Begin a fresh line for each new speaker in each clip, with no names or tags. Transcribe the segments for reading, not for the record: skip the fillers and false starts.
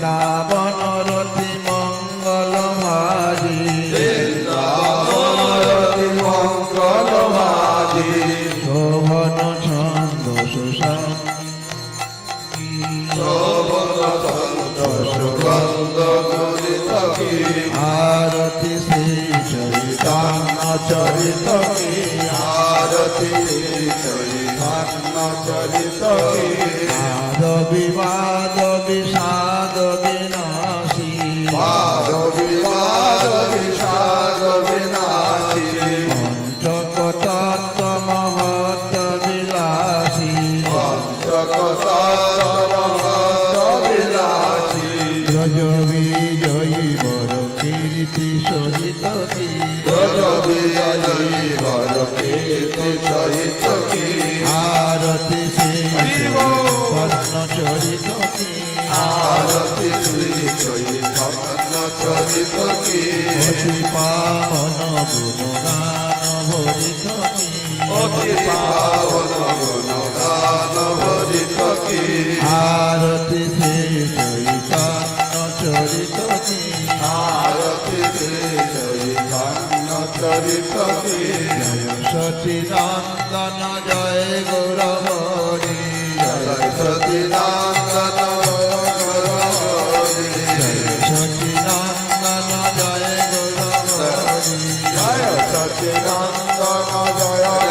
বৃন্দাবনরতি মঙ্গলমারি
বৃন্দাবনরতি মঙ্গলমারি
শোভন ছন্দ সুষম
সুগন্ধ গুলিত কি
আরতি শ্রী চৈতন্য চরিত কি
আরতি চৈতন্য চরিত কি
বাদ বিবাদ বিষাদ বিনাশী
বাদ বিবাদ বিষাদ বিনাশী
পঞ্চকতত্ত্ব মহত্ত্ব বিলাসী ব্রজ বিজয়ী বর কীর্তি সহিত কি আরতি শ্রী চৈতন্য চরিত কি অতি পাবন গুণগান ভরিত কি আরতি শ্রী চৈতন্য চরিত কি জয় সচিনন্দন জয় গৌরহরি জয় সচিনন্দন জয়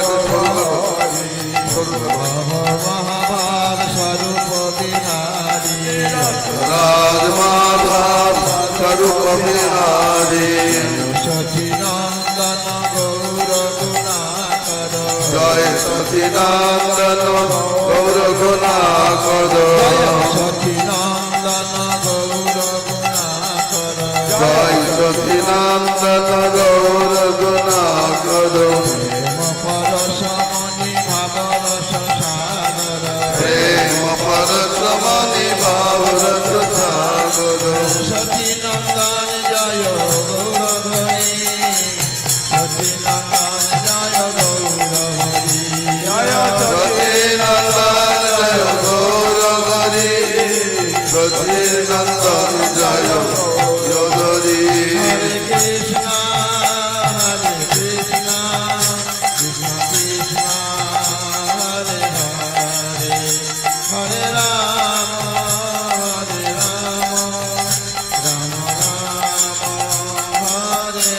গৌরহরি মহাভাব স্বরূপ বিহারী সচিনন্দন গৌর গুণাকর
জয় সচিদানন্দ গৌর গুণাকর
সচিনন্দন গৌর গুণাকর
জয় সচিদানন্দ গৌর গুণাকর
প্রেম পরশমণি ভাবরস সাগর
প্রেম পরশমণি ভাবরস সাগর
সচিনন্দন জয় গৌর হরি সচিনন্দন জয় গৌর হরি
সচিদানন্দ জয় গৌর হরি সচিদানন্দ জয় যোধরি
হরে কৃষ্ণ কৃষ্ণ কৃষ্ণ হরে হরে হরে রাম রাম হরে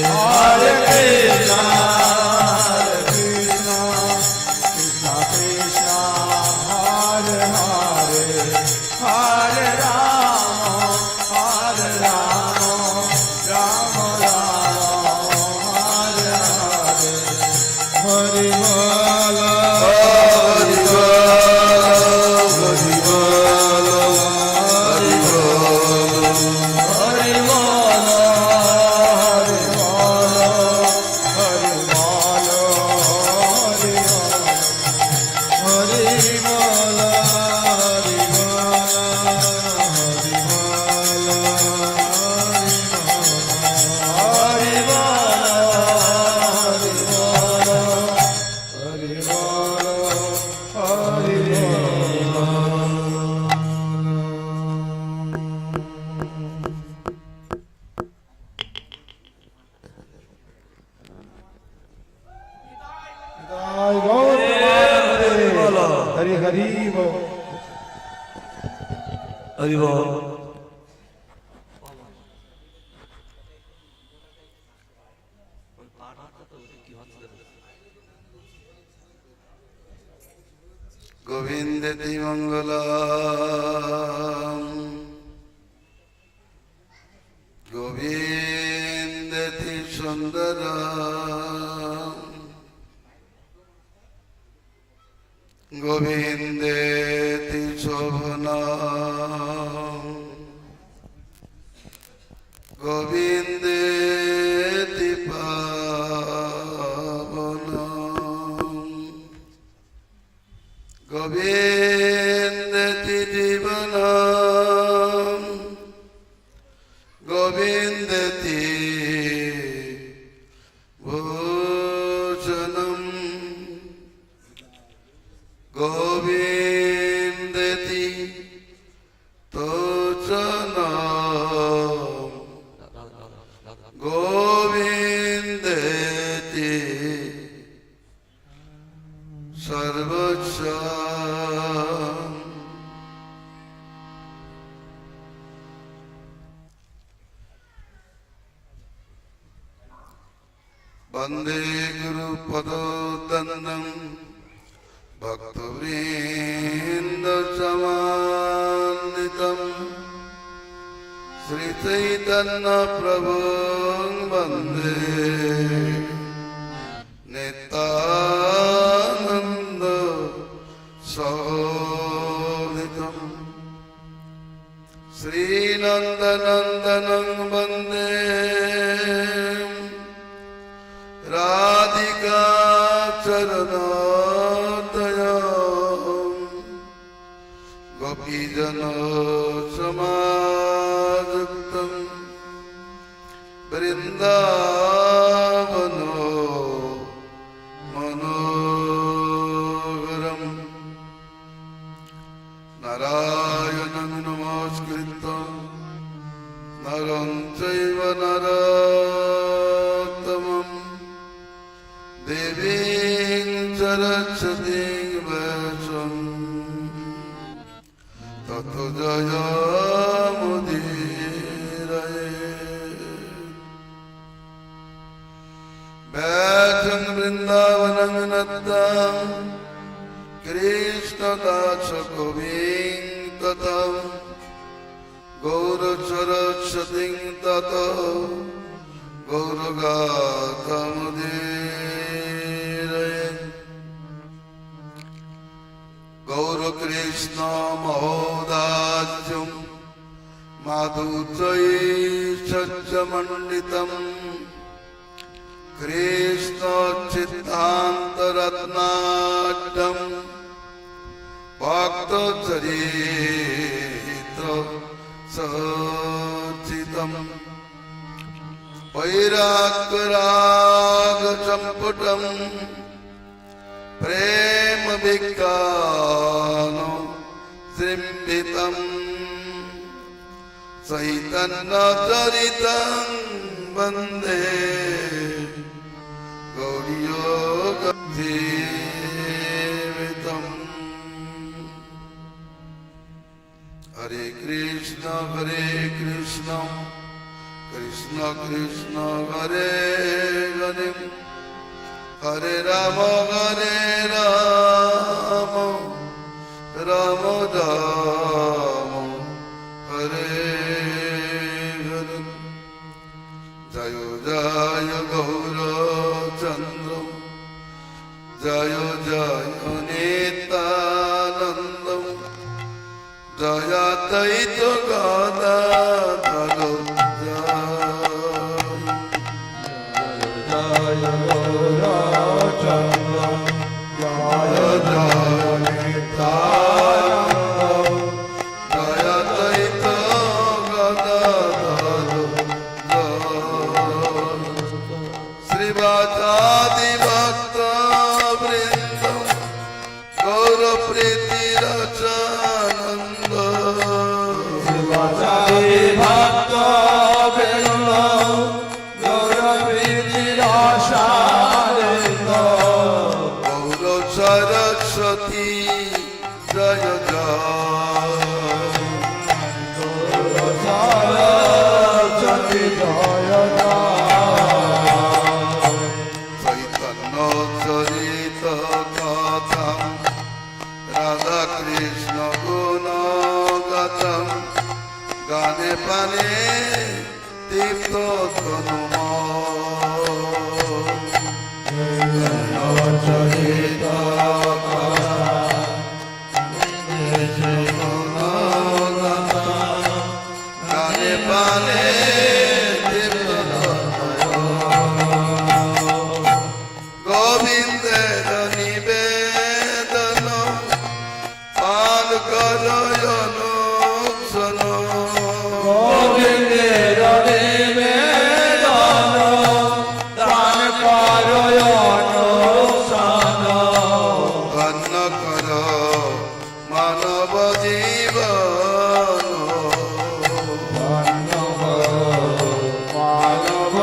হরে
হরে কৃষ্ণ
হরি বল
হরি বল হরি বল হরি বল
হরি বল হরি বল হরি বল হরি
হরি হরি বল হরি বল গোবিন্দেতি মঙ্গলম গোবিন্দেতি সুন্দরম গোবিন্দেতি শোভনম গোবিন্দেতি পাবনম গোবিন্দেতি জীবনম গোবিন্দেতি ভূষণম গোবিন্দেতি वन्दे गुरुपदोदन्दं भक्तवृन्दसमान्वितं श्रीचैतन्यप्रभुं वन्दे नित्यानन्द सहोदितं श्रीनन्दनन्दनं वन्दे राधिका चरणातया गोपीजन समायुक्तं वृन्दावनो मनोहरं नारायणं नमस्कृत्य नरं चैव नरोत्तमम् देवीं सरस्वतीं व्यासं ततो जयमुदीरये व्यासं वृन्दावनं नत्तं कृष्णदासकविं ततं गौरसरस्वतीं ततो गौरगाथमुदीरये गौरकृष्ण महोदाज्यं माधुचैश्चमण्डितं कृष्णचित्तान्तरत्नाढ्यं भक्तचरित्र सचितं वैराग्यरागसम्पुटं प्रेम विज्ञानो सिंहितं चैतन्यचरितं वन्दे गौरीयोगजीवितं हरे कृष्ण कृष्ण कृष्ण हरे हरे हरे राम राम राम हरे हरे जय जय गौरचन्द्र जय जय नित्यानन्द जय द्वैत गदाधर
जय गौरचन्द्र जय जय नित्यानन्द
जय द्वैत गदाधर श्रीवासादि भक्त वृन्द गौरप्रीतिरसानन्द
शिवाचार्य भक्त वृन्द गौरप्रीतिरसानन्द
गौर सरस्वती जय जय
सरस्वती जय
चैतन्य चरित कथं राधा कृष्ण गुणगतं गाने पाने तीर्थ
चरित
गाने पाने तीर्थ गोविंद निवेदन पान करयनो सुनो
गोविन्देर निवेदन दान करयनुसन
धन्य कर मानव जीवन
मानव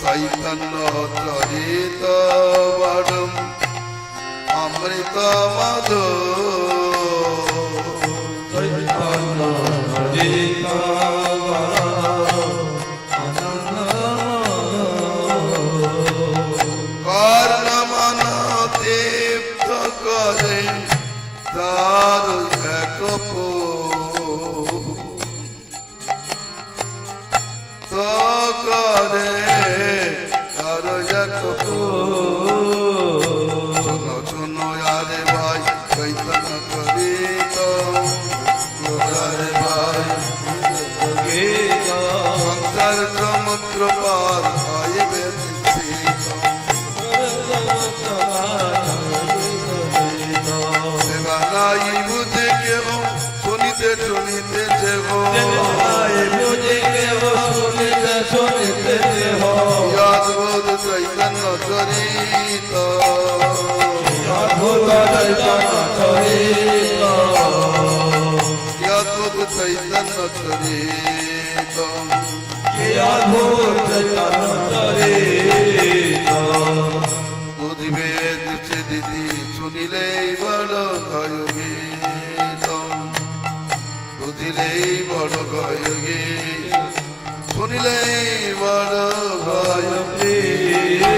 चैतन्य चरित वरम अमृत मधु
चैतन्य चरित वरम
চরিত
কি অদ্ভুত চরিত
বুঝিবে দুচে দিদি শুনিলেই বড় ভয় গীত বুঝিলেই বড় ভয় গীত শুনিলেই বড় ভয়
প্রিয়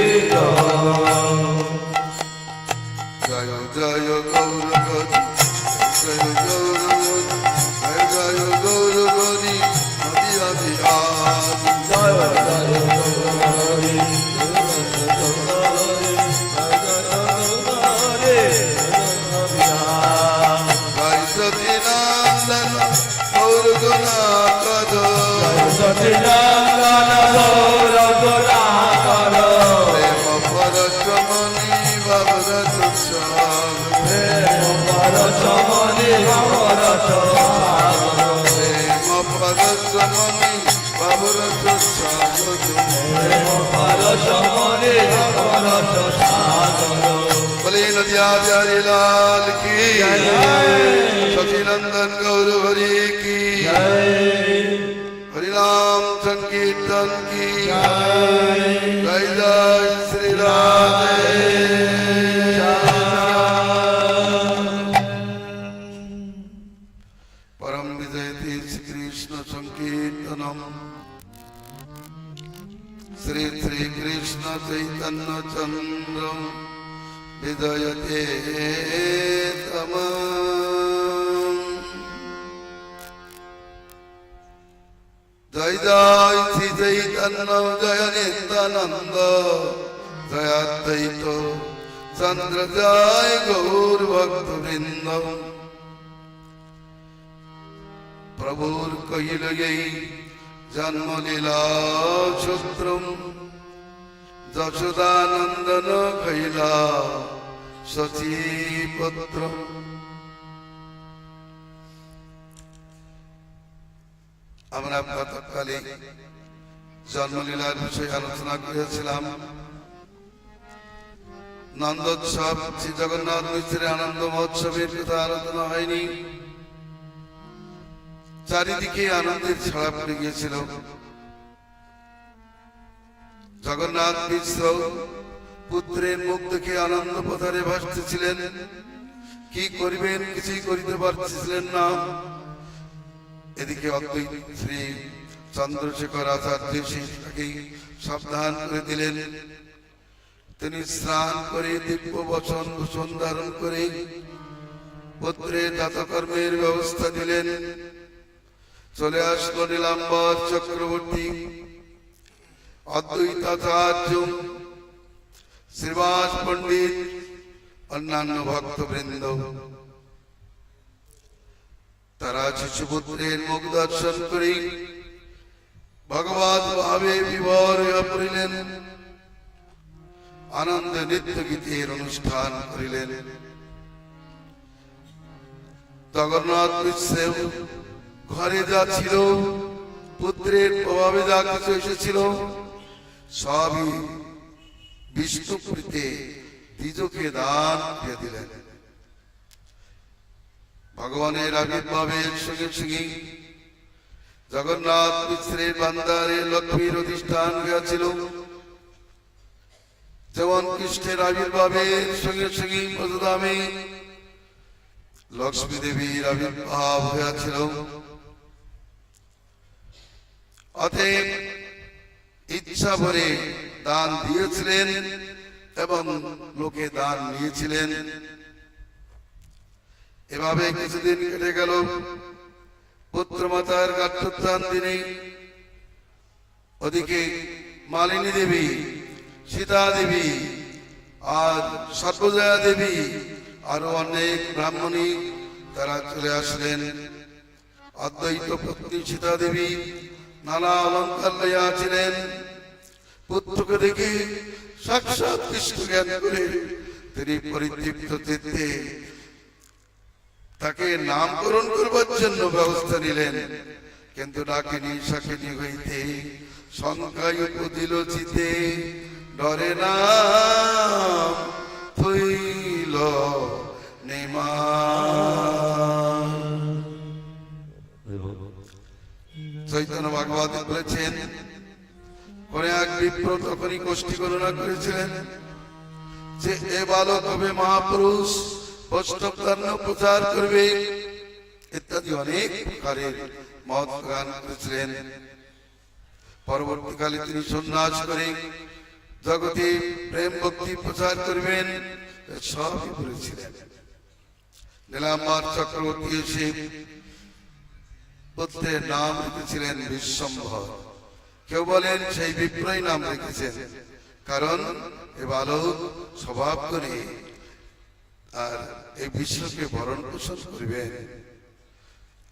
জয় জয় গৌরগণি জয় গৌরগণি জয় জয় গৌরগণি নদী আদি আদি
জয় জয় গৌরী
জয় সতীনন্দন গৌরগণাকর
সচিদানন্দ গৌর গোলাকার
প্রেম পরশমণি বাবর তুষার
প্রেম পরশমণি বাবর তুষার
প্রেম পরশমণি বাবর তুষার
প্রেম পরশমণি বাবর তুষার
বলে নদিয়া বিহারি লাল কি সচিনন্দন গৌর হরি কি हरिनाम संकीर्तन की जय जय श्री राधे परम विजयते श्री कृष्ण संकीर्तनम श्री श्री कृष्ण चैतन्य चंद्रम विजयते तमः जय जय श्री चैतन्य जय नित्यानंद जय अद्वैत चंद्र जय गौर भक्त वृंद प्रभुर कहिल गई जन्म लीला सूत्रम যশোদানন্দন কৈলা সচিপত্র। আমরা গতকালে জন্মলীলার বিষয়ে আলোচনা করেছিলাম। নন্দোৎসব শ্রী জগন্নাথ মিশ্রের আনন্দ মহোৎসবের কথা আলোচনা হয়নি। চারিদিকে আনন্দের ছড়া পড়ে গিয়েছিল। জগন্নাথ মিশ্র পুত্রের মুখ দেখে আনন্দ পথারে ভাসতেছিলেন। কি করিবেন কিছুই করিতে পারছিলেন না। এদিকে অদ্বৈত শ্রী চন্দ্রশেখর আচার্য তাকে সাবধান করে দিলেন। তিনি স্নান করে দিব্য বচন ভূষণ ধারণ করে পুত্রের জাতকর্মের ব্যবস্থা দিলেন। চলে আসলো নীলাম্বর চক্রবর্তী, অদ্বৈতাচার্য, শ্রীবাস পণ্ডিত, অন্যান্য ভক্তবৃন্দ। তারা শিশুপুত্রের মুখ দর্শন করে ভগবত ভাবে বিভোর হইয়া পড়িলেন। আনন্দে নৃত্য গীতের অনুষ্ঠান করিলেন। জগন্নাথ মিশ্র ঘরে যা ছিল, পুত্রের প্রভাবে যা কিছু এসেছিল, সবই বিষ্ণুপ্রীতে দ্বিজকে দান দিয়ে দিলেন। ভগবানের আবির্ভাবের সঙ্গে সঙ্গে জগন্নাথ মিশ্রের বান্দারে লক্ষ্মীর অধিষ্ঠান হইয়াছিল। যেমন কৃষ্ণের আবির্ভাবের সঙ্গে সঙ্গে ব্রজধামে লক্ষ্মী দেবীর আবির্ভাব হইয়াছিল। অতএব ইচ্ছা ভরে দান দিয়েছিলেন এবং লোকে দান নিয়েছিলেন। এভাবে কিছুদিন কেটে গেল। পুত্র মাতার গাত্রোত্থান দিনে ওদিকে মালিনী দেবী, সীতা দেবী আর সর্বজয়া দেবী আরো অনেক ব্রাহ্মণী তারা চলে আসলেন। অদ্বৈত পত্নী সীতা দেবী নানা অলঙ্কার লইয়া ছিলেন। পুত্রকে দেখে সাক্ষাৎ কৃষ্ণ জ্ঞান করে তিনি পরিতৃপ্ত চিত্তে তাকে নামকরণ করবার জন্য ব্যবস্থা নিলেন। কিন্তু ডাকিনী শাকিনী হইতে শঙ্কায় উপদিল চিতে, ডরে না থইল নেমা। চৈতন্য ভাগবত বলেছেন, কোন এক বিপ্র তখনই গোষ্ঠী গণনা করেছিলেন যে এ বালক হবে মহাপুরুষ, বৈষ্ণব ধর্ম প্রচার করবে ইত্যাদি অনেক প্রকারের মহৎ গান করেছিলেন। পরবর্তীকালে তিনি সন্ন্যাস করে জগতে প্রেম ভক্তি প্রচার করবেন সবই বলেছিলেন। নীলাম্বার চক্রবর্তী এসে পুত্রের নাম রেখেছিলেন বিশ্বম্ভর। কেউ বলেন সেই বিপ্রই নাম রেখেছেন, কারণ এ বালক স্বভাব করে আর এই বিশ্বকে ভরণ পোষণ করবেন,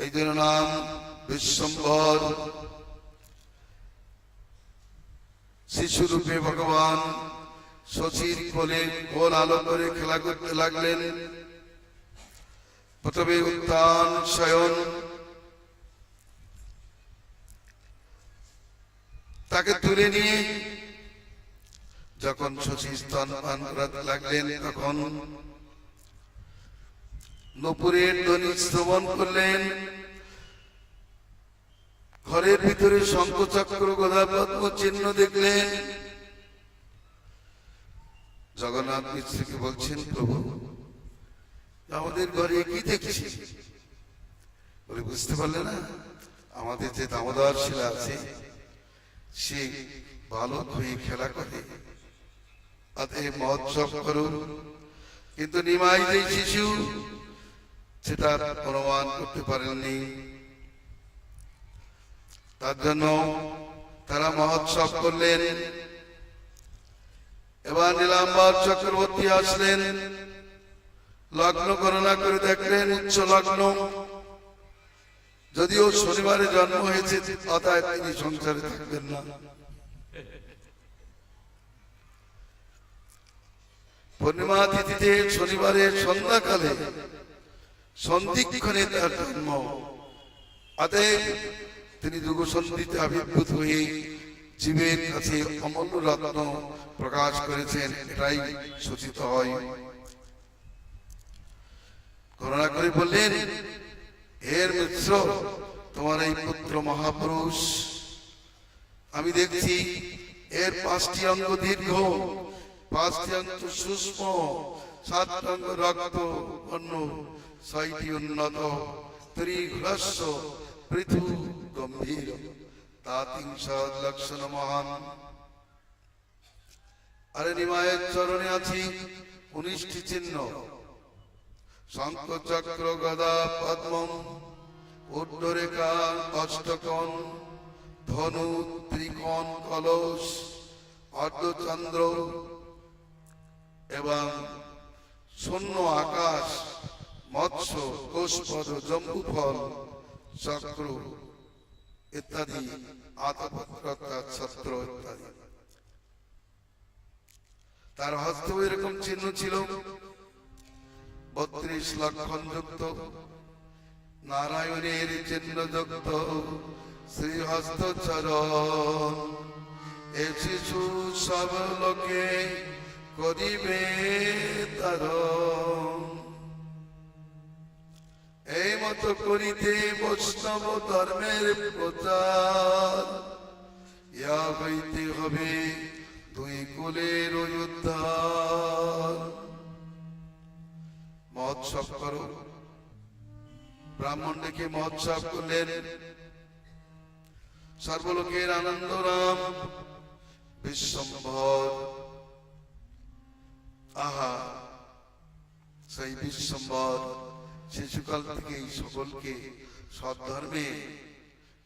এই জন্য নাম বিশ্বম্ভর। শিশুরূপে ভগবান শশীর কোলে গোল আলো করে খেলা করতে লাগলেন। প্রথমে উত্থান শয়ন, তাকে তুলে নিয়ে যখন শশী স্তন পান করাতে লাগলেন, তখন নূপুরের ধ্বনি শ্রবণ করলেন। ঘরের ভিতরে শঙ্খচক্র গদা পদ্ম চিহ্ন দেখলেন। জগন্নাথ মিশ্রকে বলছেন, প্রভু আমাদের ঘরে কি দেখছি? বলে, বুঝতে পারলে না? আমাদের যে দামোদর শিলা আছে, সে বালক হয়ে খেলা করে, অতএব মহোৎসব করুন। কিন্তু নিমাই যে শিশু, সেটা প্রমাণ করতে পারেননি, তার জন্য তারা মহোৎসব করলেন। এবার নীলাম্বার চক্রবর্তী আসলেন, লগ্ন গণনা করে দেখলেন উচ্চ লগ্ন। যদিও শনিবারে জন্ম হয়েছে, অতএব তিনি সংসারে থাকবেন না। পূর্ণিমা তিথিতে শনিবারের সন্ধ্যাকালে সন্ধিক্ষণে তার জন্ম, অতএব তিনি যুগ সন্ধিতে আবির্ভূত হয়ে জীবের কাছে অমূল্য রত্ন প্রকাশ করেছেন, এটাই সূচিত হয়। করুণা করে বললেন, হে মিত্র, তোমার এই পুত্র মহাপুরুষ। আমি দেখছি এর 5টি অঙ্গ দীর্ঘ, 5টি অঙ্গ সূক্ষ্ম, 7টি অঙ্গ রক্ত অন্য, 6টি উন্নত, ত্রিহ্রস্ব পৃথু গম্ভীর, তাতিংশ লক্ষণ মহান। আরে নিমায়ের চরণে আছি 19টি চিহ্ন, শঙ্খ চক্র গদা পদ্ম, ঊর্ধ্বরেখা অষ্টকোণ, ধনু ত্রিকোণ কলস, অর্ধচন্দ্র এবং শূন্য আকাশ, মৎস্য, কোষপদ, জম্বুফল, চক্র ইত্যাদি, আতপত্র ছত্র ইত্যাদি। তার হস্ত এরকম চিহ্ন ছিল 32 লক্ষণ যুক্ত, নারায়ণের চিহ্ন যুক্ত শ্রীহস্ত চরণ। এ শিশু সব লোকে করিবে তারণ। এই মতো করিতে বৈষ্ণব ধর্মের প্রচার, ইয়া হইতে হবে 2 কুলের উদ্ধার। মহোৎসব করো। ব্রাহ্মণ ডেকে মহোৎসব করলেন। সর্বলোকের আনন্দ রাম বিশ্বম্ভর। আহা, সেই বিশ্বম্ভর শিশুকাল থেকেই সকলকে সদ্ধর্মে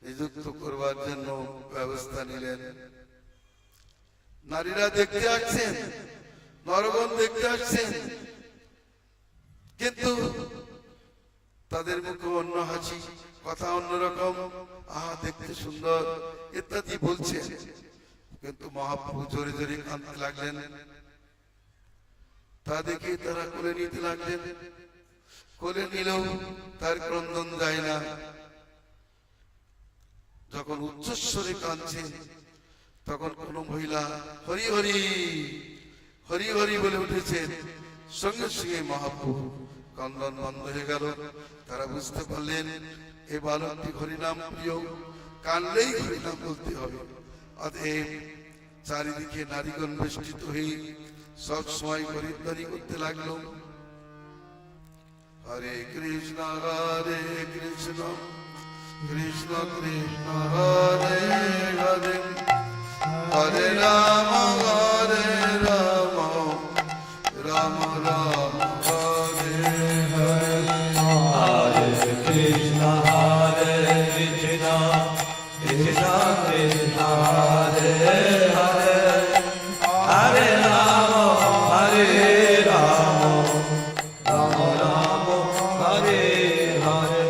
নিযুক্ত করবার জন্য ব্যবস্থা নিলেন। নারীরা দেখতে আসছেন, নরগণ দেখতে আসছেন, কিন্তু তাদের মুখে অন্য হাসি, কথা অন্যরকম, আহা দেখতে সুন্দর ইত্যাদি বলছেন। কিন্তু মহাপ্রভু জোরে জোরে কাঁদতে লাগলেন। তা দেখে তারা কোলে নিতে লাগলেন। কোলে নিলেও তার ক্রন্দন যায় না। যখন উচ্চস্বরে কাঁদছেন, তখন কোন মহিলা হরি হরি হরি হরি বলে উঠেছেন। সঙ্গে সঙ্গে মহাপ্রভু কান্দন বন্ধ হয়ে গেল। তারা বুঝতে পারলেন এ বালকটি হরিনাম প্রিয়, কানলেই হরিনাম বলতে হবে। অতএব চারিদিকে নারীগণ বেষ্টিত হয়ে সব সময় হরিদ্বারি করতে লাগলো। হরে Krishna Krishna Krishna Hare Hare Hare Ram Ram Ram Hare Hare.
Hare Krishna Krishna Krishna Hare Hare Hare Rama Hare Rama Rama Rama Hare Hare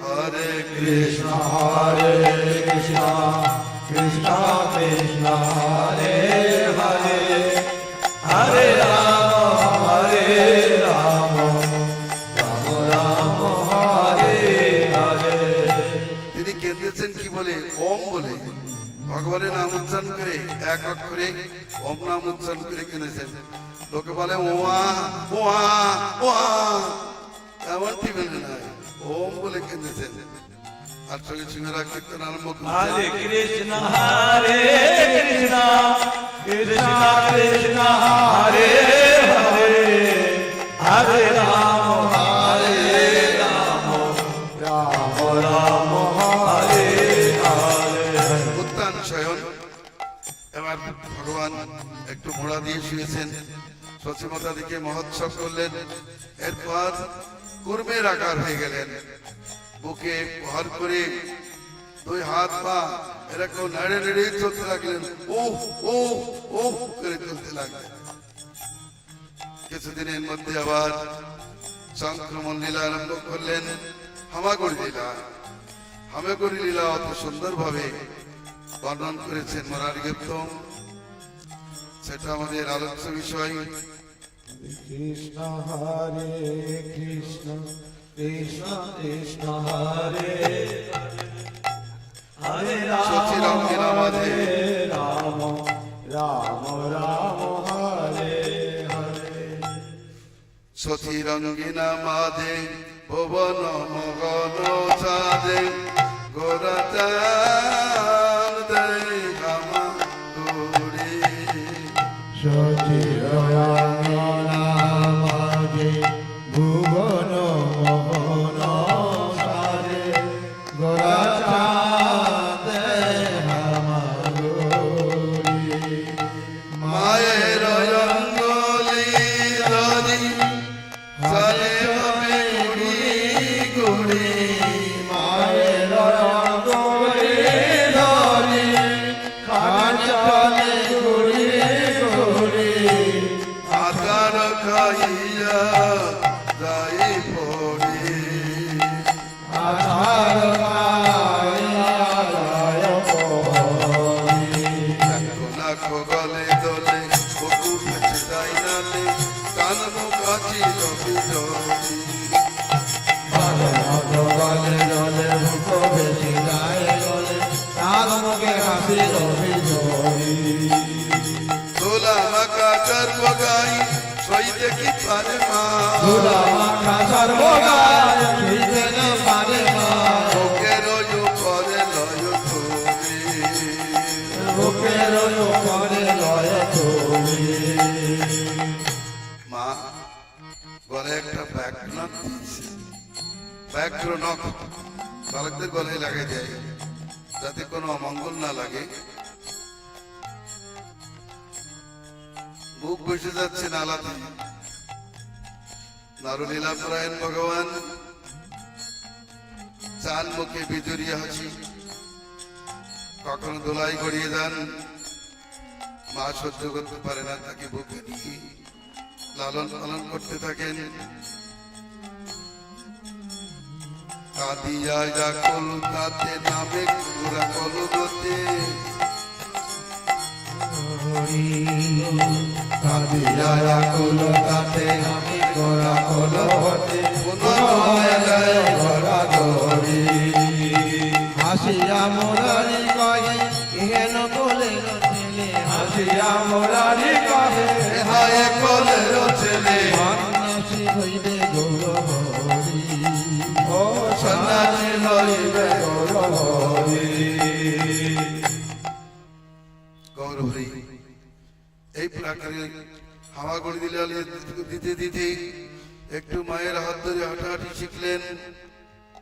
হরে
Krishna Hare Krishna Krishna Krishna Hare Hare Hare Rama Hare Rama Rama Rama Hare Hare
তিনি কেঁদেছেন কি বলে? ওম বলে, ভগবানের নাম উচ্চারণ করে, এক অক্ষরে ওম নাম উচ্চারণ করে কেঁদেছেন। লোকে বলে ওয়া ওয়া ওয়া, এমনটি বলে নাই, ওম বলে কেঁদেছেন। আর সঙ্গে সঙ্গে কীর্তন আরম্ভ
Hare
করছেন।
Krishna Hare Krishna Krishna Krishna Hare Hare Hare Rama Hare Rama Rama Rama Hare Hare
Uttana শয়ন। এবার ভগবান একটু মোড়া দিয়ে শুয়েছেন, সচিমতা দিকে মহোৎসব করলেন। এরপর কুর্মের আকার হয়ে গেলেন, বুকে ভর করে দুই হাত পা এরকম নেড়ে নেড়ে চলতে লাগলেন। ও ও ও করে চলতে লাগলেন। কিছুদিনের মধ্যে আবার সংক্রমণ লীলা আরম্ভ করলেন, হামাগুড়ি লীলা। হামাগুড়ি লীলা অত সুন্দরভাবে বর্ণন করেছেন মুরারি গৌতম, সেটা আমাদের আলোচ্য বিষয়।
Krishna Hare Krishna Krishna Krishna Hare Hare
Sachi রঙ্গিন আমাদের
Rama Rama Rama Hare Hare
Sachi রঙ্গিনা মাদে ভুবন মগন চাঁদে গোরাটা
সচিরঙ্গনামাগে ভুবন মোহন সারে গোরাচাঁদে হামাগুড়ি
মায়ের অঙ্গলি ধরি চলে হবে গুড়ি গুড়ি
মায়ের অঙ্গলি ধরি খাঁচলে গুড়ি গুড়ি
আকার খাইয়া যাই পড়ি
আধার গায়া গায় পড়ি
লাখো গলে দলে বুকু ফেটে যাই নালে কান মুখাচি রবি জলি
গলে গলে মুখ বেশি গায়ে গলে তার মুখে হাসি রবি জড়ি
দোলা মাকা গর্ব গাই সইতে কি পারে মা
ধুলা মাখা সর্বগায় হইতে না পারে মা
বুকের উপরে লয় তুমি
বুকের উপরে লয় তুমি
মা গলে একটা ব্যাকনক দিয়েছে। ব্যাকনক বালকদের গলায় লাগাই দেয় যাতে কোনো অমঙ্গল না লাগে। মুখ বসে যাচ্ছে নালাতে। নারলীলা পরায়ণ ভগবান চান মুখে বিজুরিয়া হাসি, কখনো দোলাই গড়িয়ে যান। মা সহ্য করতে পারে না, তাকে বুকে নিয়ে লালন পালন করতে থাকেন। কাদিয়া যা কলকাতে নামে পুরা কলগতে
কাদিয়া কুল কাতে আমি গোরা কল হতে গোরা গরি হাসিয়া মোরারি কহে ইহেন কোলের ছেলে হাসিয়া মোরারি কহে
হায় কলের ছেলে
সন্ন্যাসী হইবে গৌর হরি
হরে
গৌর হরি। এই প্রাকারে হাওয়া গড়ি দিতে দিতে একটু মায়ের হাত ধরে হাঁটাহাঁটি শিখলেন।